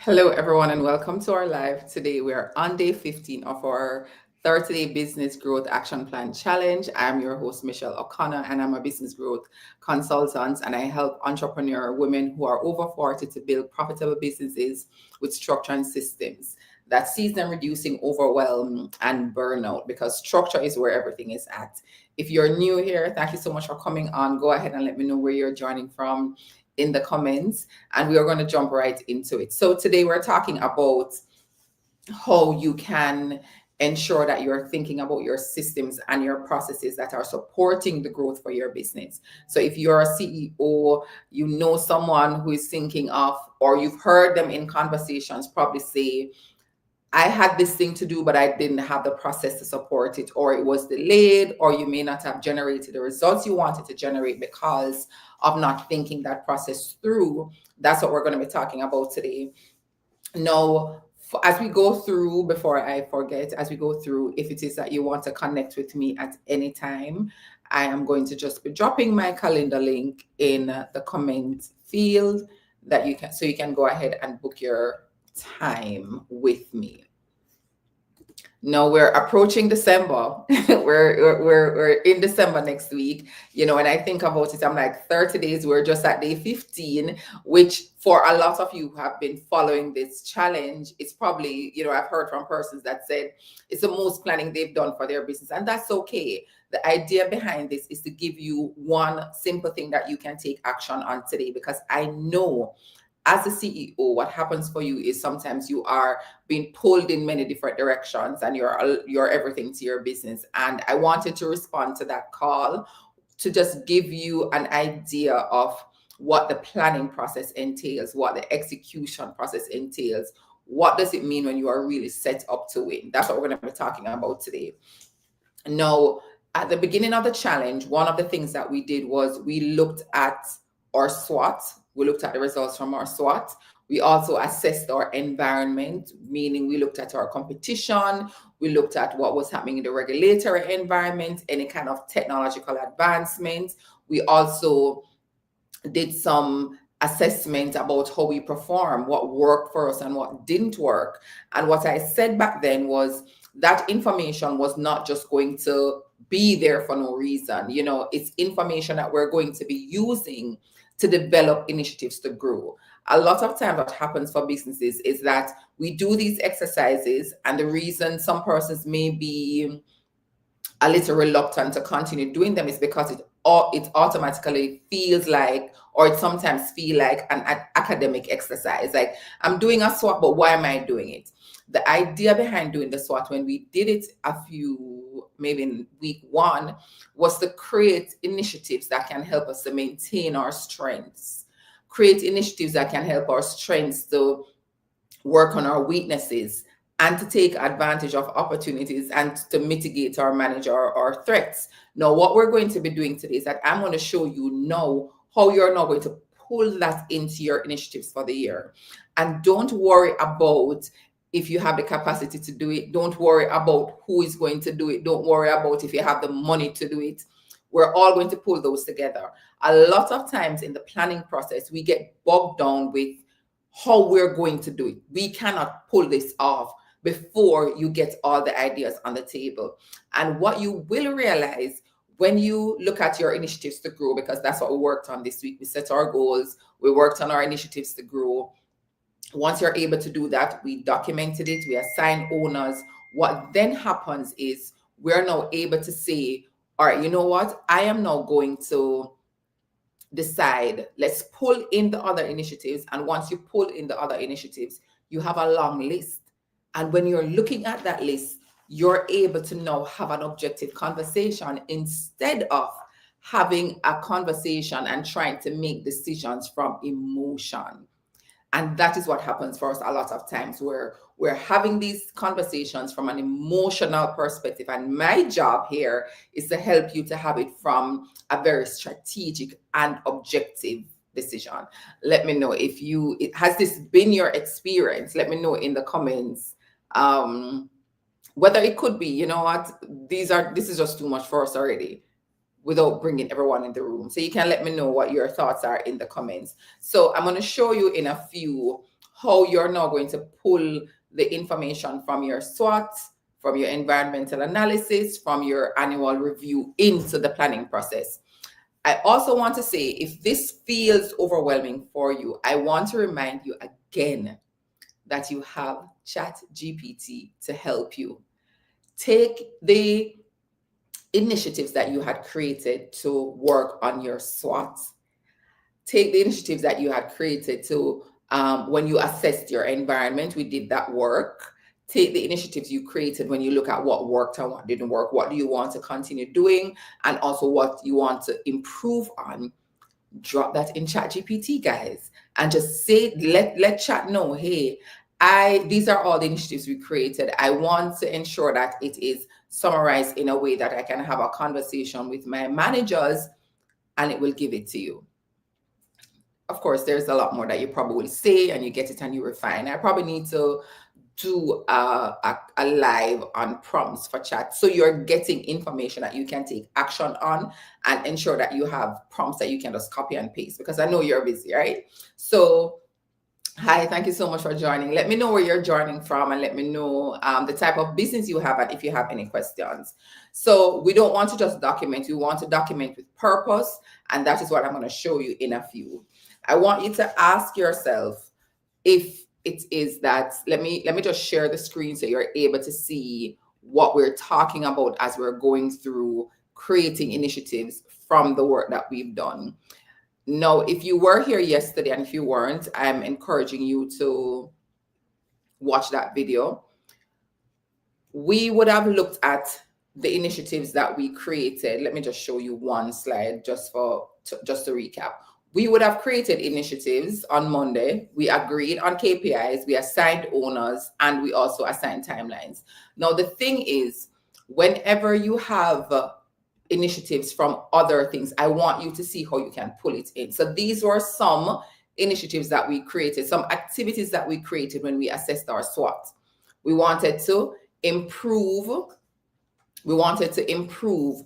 Hello, everyone, and welcome to our live. Today, we are on day 15 of our 30-day Business Growth Action Plan Challenge. I'm your host, Michelle O'Connor, and I'm a business growth consultant, and I help entrepreneur women who are over 40 to build profitable businesses with structure and systems that sees them reducing overwhelm and burnout, because structure is where everything is at. If you're new here, thank you so much for coming on. Go ahead and let me know where you're joining from in the comments, and we are going to jump right into it. So today we're talking about how you can ensure that you're thinking about your systems and your processes that are supporting the growth for your business. So if you're a CEO, you know someone who is thinking of, or you've heard them in conversations probably say, I had this thing to do, but I didn't have the process to support it, or it was delayed, or you may not have generated the results you wanted to generate because of not thinking that process through. That's what we're going to be talking about today. Now, as we go through, before I forget, as we go through, if it is that you want to connect with me at any time, I am going to just be dropping my calendar link in the comment field that you can go ahead and book your time with me. No, we're approaching December. we're in December next week. When I think about it, I'm like 30 days. We're just at day 15, which for a lot of you who have been following this challenge, it's probably, I've heard from persons that said it's the most planning they've done for their business, and that's okay. The idea behind this is to give you one simple thing that you can take action on today, because I know as a CEO, what happens for you is sometimes you are being pulled in many different directions, and you're everything to your business. And I wanted to respond to that call to just give you an idea of what the planning process entails, what the execution process entails. What does it mean when you are really set up to win? That's what we're going to be talking about today. Now, at the beginning of the challenge, one of the things that we did was we looked at our SWOT. We looked at the results from our SWOT. We also assessed our environment, meaning we looked at our competition. We looked at what was happening in the regulatory environment, any kind of technological advancement. We also did some assessment about how we perform, what worked for us and what didn't work. And what I said back then was that information was not just going to be there for no reason. It's information that we're going to be using to develop initiatives to grow. A lot of times what happens for businesses is that we do these exercises, and the reason some persons may be a little reluctant to continue doing them is because it automatically feels like, or it sometimes feel like an academic exercise. Like, I'm doing a SWOT, but why am I doing it? The idea behind doing the SWOT, when we did it maybe in week 1, was to create initiatives that can help us to maintain our strengths, create initiatives that can help our strengths to work on our weaknesses, and to take advantage of opportunities and to mitigate or manage our threats. Now, what we're going to be doing today is that I'm going to show you now how you're now going to pull that into your initiatives for the year. And don't worry about if you have the capacity to do it. Don't worry about who is going to do it. Don't worry about if you have the money to do it. We're all going to pull those together. A lot of times in the planning process, we get bogged down with how we're going to do it. We cannot pull this off before you get all the ideas on the table. And what you will realize when you look at your initiatives to grow, because that's what we worked on this week, we set our goals, we worked on our initiatives to grow. Once you're able to do that, we documented it, we assign owners. What then happens is we're now able to say, all right, you know what? I am now going to decide, let's pull in the other initiatives. And once you pull in the other initiatives, you have a long list. And when you're looking at that list, you're able to now have an objective conversation instead of having a conversation and trying to make decisions from emotion. And that is what happens for us a lot of times, where we're having these conversations from an emotional perspective. And my job here is to help you to have it from a very strategic and objective decision. Let me know has this been your experience? Let me know in the comments. Whether it could be, you know what, this is just too much for us already, without bringing everyone in the room. So you can let me know what your thoughts are in the comments. So I'm going to show you in a few how you're now going to pull the information from your SWOT, from your environmental analysis, from your annual review into the planning process. I also want to say, if this feels overwhelming for you, I want to remind you again that you have ChatGPT to help you. Take the initiatives that you had created to work on your SWOT. Take the initiatives that you had created to, when you assessed your environment, we did that work. Take the initiatives you created when you look at what worked and what didn't work. What do you want to continue doing? And also what you want to improve on. Drop that in ChatGPT, guys, and just say, let chat know, hey, these are all the initiatives we created. I want to ensure that it is summarized in a way that I can have a conversation with my managers, and it will give it to you. Of course, there's a lot more that you probably will say, and you get it and you refine. I probably need to do a live on prompts for chat, so you're getting information that you can take action on, and ensure that you have prompts that you can just copy and paste, because I know you're busy, right? So hi, thank you so much for joining. Let me know where you're joining from, and let me know the type of business you have, and if you have any questions. So we don't want to just document, we want to document with purpose, and that is what I'm going to show you in a few. I want you to ask yourself, if it is that, let me just share the screen so you're able to see what we're talking about as we're going through creating initiatives from the work that we've done. Now, if you were here yesterday, and if you weren't, I'm encouraging you to watch that video. We would have looked at the initiatives that we created. Let me just show you one slide just to recap. We would have created initiatives on Monday. We agreed on KPIs, we assigned owners, and we also assigned timelines. Now, the thing is, whenever you have initiatives from other things, I want you to see how you can pull it in. So these were some initiatives that we created, some activities that we created when we assessed our SWOT. We wanted to improve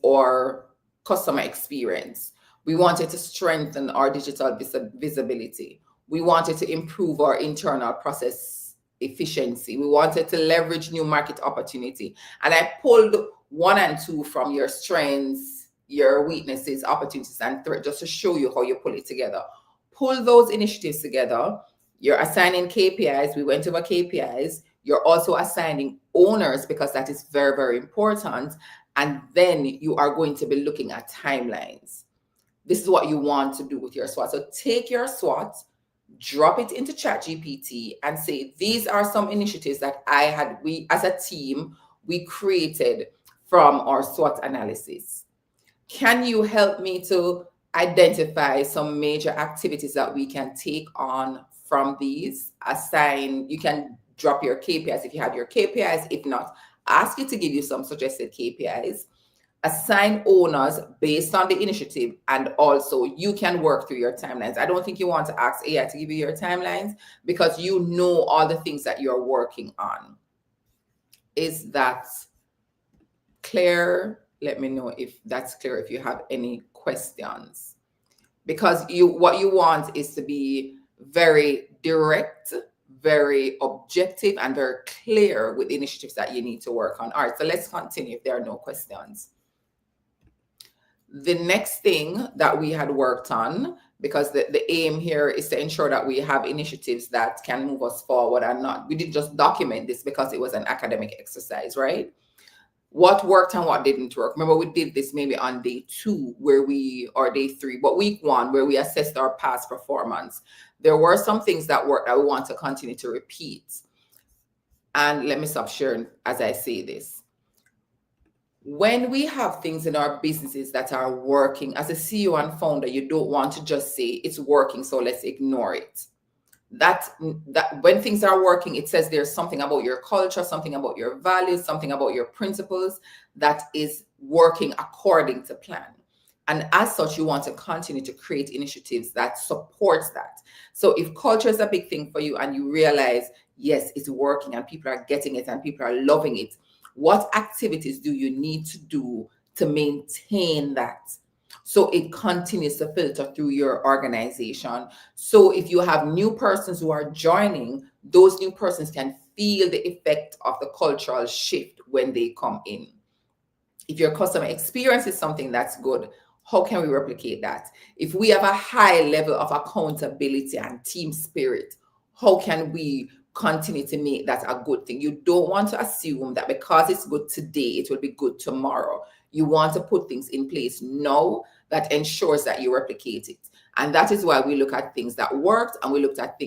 our customer experience. We wanted to strengthen our digital visibility. We wanted to improve our internal process efficiency. We wanted to leverage new market opportunity. And I pulled 1 and 2 from your strengths, your weaknesses, opportunities, and threats, just to show you how you pull it together. Pull those initiatives together. You're assigning KPIs. We went over KPIs. You're also assigning owners, because that is very, very important. And then you are going to be looking at timelines. This is what you want to do with your SWOT. So take your SWOT, drop it into ChatGPT, and say, these are some initiatives that we as a team, we created from our SWOT analysis. Can you help me to identify some major activities that we can take on from these? You can drop your KPIs if you have your KPIs. If not, ask it to give you some suggested KPIs. Assign owners based on the initiative, and also you can work through your timelines. I don't think you want to ask AI to give you your timelines, because you know all the things that you're working on. Is that clear? Let me know if that's clear, if you have any questions, because what you want is to be very direct, very objective, and very clear with the initiatives that you need to work on. All right, so let's continue if there are no questions. The next thing that we had worked on, because the aim here is to ensure that we have initiatives that can move us forward, and we didn't just document this because it was an academic exercise, right? What worked and what didn't work. Remember, we did this maybe on day 2 or day 3, but week 1, where we assessed our past performance. There were some things that worked that we want to continue to repeat. And let me stop sharing as I say this. When we have things in our businesses that are working, as a CEO and founder, you don't want to just say it's working, so let's ignore it. That when things are working, it says there's something about your culture, something about your values, something about your principles that is working according to plan. And as such, you want to continue to create initiatives that supports that. So if culture is a big thing for you, and you realize, yes, it's working and people are getting it and people are loving it, what activities do you need to do to maintain that? So it continues to filter through your organization. So if you have new persons who are joining, those new persons can feel the effect of the cultural shift when they come in. If your customer experience is something that's good, how can we replicate that? If we have a high level of accountability and team spirit, how can we continue to make that a good thing? You don't want to assume that because it's good today, it will be good tomorrow. You want to put things in place now that ensures that you replicate it. And that is why we look at things that worked, and we look at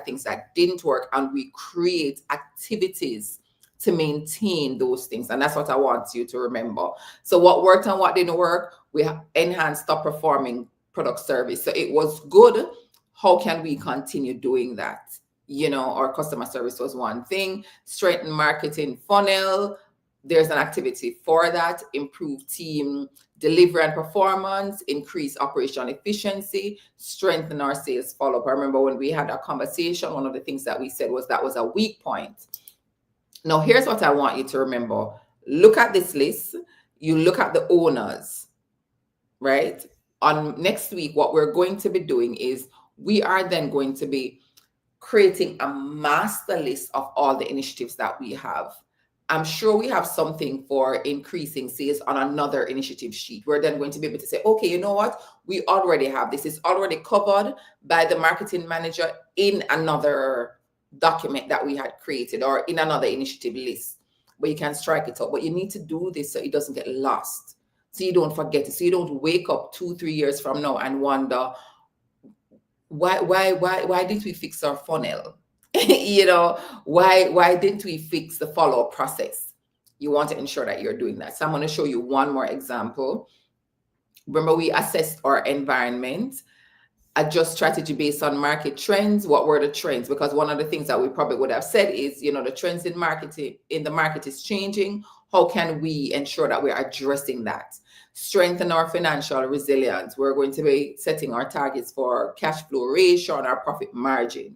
things that didn't work, and we create activities to maintain those things. And that's what I want you to remember. So what worked and what didn't work, we have enhanced top performing product service. So it was good. How can we continue doing that? Our customer service was one thing. Strengthen marketing funnel. There's an activity for that. Improve team delivery and performance, increase operational efficiency, strengthen our sales follow-up. I remember when we had a conversation, one of the things that we said was that was a weak point. Now, here's what I want you to remember. Look at this list. You look at the owners, right? On next week, what we're going to be doing is we are then going to be creating a master list of all the initiatives that we have. I'm sure we have something for increasing sales on another initiative sheet. We're then going to be able to say, okay, you know what? We already have this. It's already covered by the marketing manager in another document that we had created or in another initiative list, where you can strike it up. But you need to do this so it doesn't get lost, so you don't forget it, so you don't wake up 2-3 years from now and wonder, why didn't we fix our funnel? Why didn't we fix the follow-up process? You want to ensure that you're doing that. So I'm going to show you one more example. Remember, we assessed our environment, adjust strategy based on market trends. What were the trends? Because one of the things that we probably would have said is, the trends in the market is changing. How can we ensure that we're addressing that? Strengthen our financial resilience. We're going to be setting our targets for cash flow ratio and our profit margin.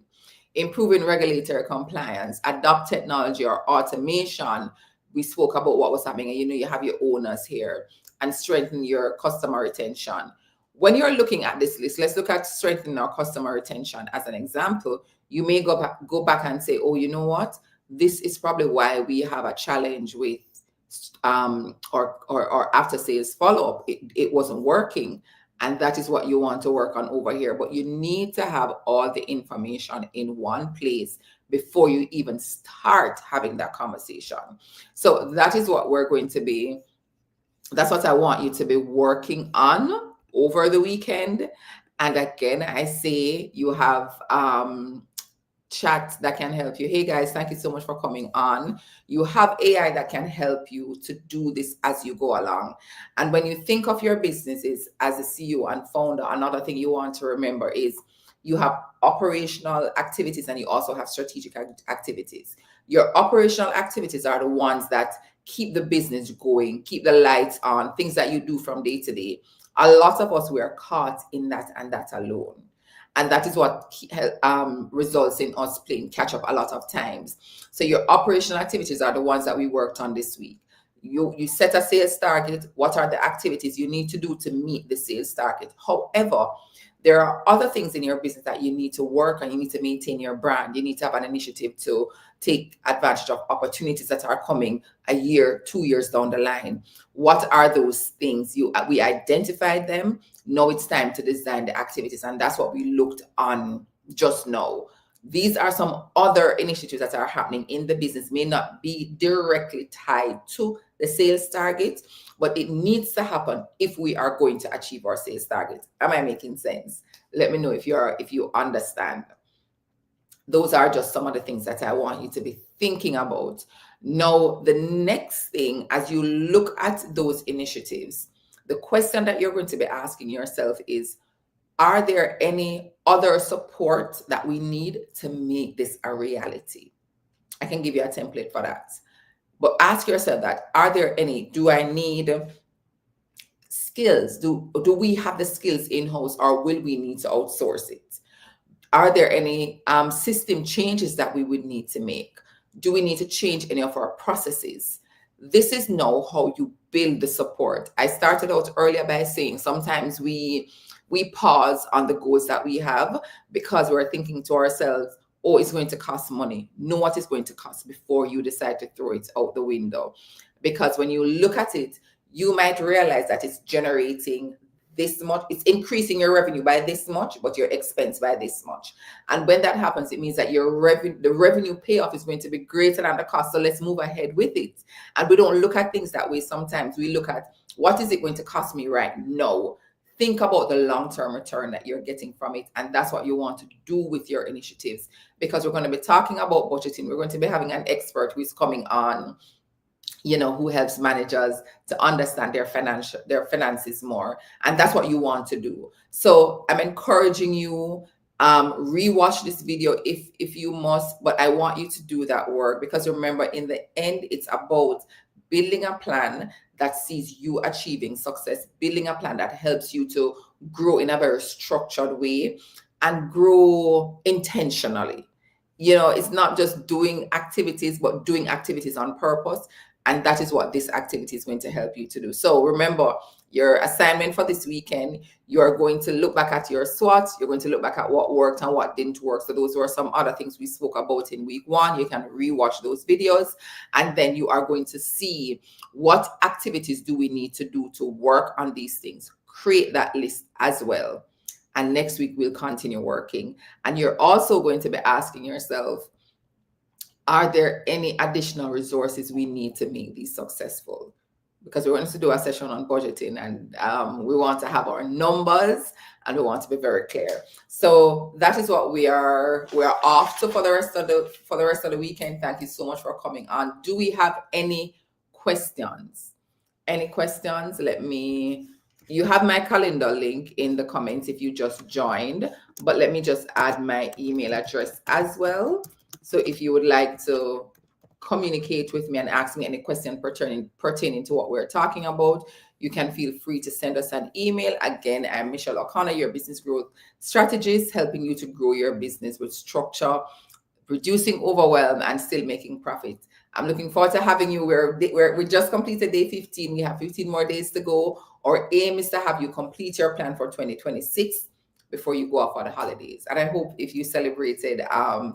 Improving regulatory compliance, adopt technology or automation. We spoke about what was happening, and you have your owners here. And strengthen your customer retention. When you're looking at this list, let's look at strengthening our customer retention as an example. You may go back and say, oh, you know what? This is probably why we have a challenge with or after sales follow-up. It wasn't working. And that is what you want to work on over here. But you need to have all the information in one place before you even start having that conversation. So that is what we're going to be. That's what I want you to be working on over the weekend. And again, I say you have chat that can help you. Hey guys, thank you so much for coming on. You have AI that can help you to do this as you go along. And when you think of your businesses as a CEO and founder, another thing you want to remember is you have operational activities and you also have strategic activities. Your operational activities are the ones that keep the business going, keep the lights on, things that you do from day to day. A lot of us, we are caught in that and that alone. And that is what results in us playing catch up a lot of times. So your operational activities are the ones that we worked on this week. You set a sales target. What are the activities you need to do to meet the sales target? However, there are other things in your business that you need to work on. You need to maintain your brand. You need to have an initiative to take advantage of opportunities that are coming a year, 2 years down the line. What are those things? We identified them. Now it's time to design the activities. And that's what we looked on just now. These are some other initiatives that are happening in the business, may not be directly tied to the sales target, but it needs to happen if we are going to achieve our sales target. Am I making sense? Let me know if you understand. Those are just some of the things that I want you to be thinking about. Now, the next thing, as you look at those initiatives, the question that you're going to be asking yourself is, are there any other support that we need to make this a reality? I can give you a template for that. But ask yourself that, are there any, do I need skills? Do we have the skills in-house, or will we need to outsource it? Are there any system changes that we would need to make? Do we need to change any of our processes? This is now how you build the support. I started out earlier by saying sometimes we pause on the goals that we have because we're thinking to ourselves, oh, it's going to cost money. Know what it's going to cost before you decide to throw it out the window. Because when you look at it, you might realize that it's generating this much, it's increasing your revenue by this much, but your expense by this much. And when that happens, it means that the revenue payoff is going to be greater than the cost. So let's move ahead with it. And we don't look at things that way. Sometimes we look at, what is it going to cost me right now? Think about the long-term return that you're getting from it. And that's what you want to do with your initiatives, because we're going to be talking about budgeting. We're going to be having an expert who is coming on, who helps managers to understand their finances more. And that's what you want to do. So I'm encouraging you, rewatch this video if you must, but I want you to do that work, because remember, in the end, it's about building a plan that sees you achieving success, building a plan that helps you to grow in a very structured way and grow intentionally. It's not just doing activities, but doing activities on purpose. And that is what this activity is going to help you to do. So remember, your assignment for this weekend, you're going to look back at your SWOT. You're going to look back at what worked and what didn't work. So those were some other things we spoke about in week 1. You can rewatch those videos. And then you are going to see what activities do we need to do to work on these things. Create that list as well. And next week, we'll continue working. And you're also going to be asking yourself, are there any additional resources we need to make these successful? Because we want to do a session on budgeting, and we want to have our numbers, and we want to be very clear. So that is what we are off to for the rest of the weekend. Thank you so much for coming on. Do we have any questions? Any questions? You have my calendar link in the comments if you just joined, but let me just add my email address as well. So if you would like to communicate with me and ask me any question pertaining to what we're talking about, you can feel free to send us an email. Again, I'm Michelle O'Connor, your business growth strategist, helping you to grow your business with structure, reducing overwhelm, and still making profit. I'm looking forward to having you. We just completed day 15. We have 15 more days to go. Our aim is to have you complete your plan for 2026 before you go off on the holidays. And I hope if you celebrated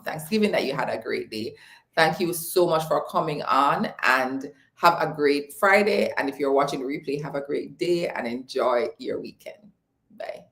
Thanksgiving that you had a great day. Thank you so much for coming on, and have a great Friday. And if you're watching the replay, have a great day and enjoy your weekend. Bye.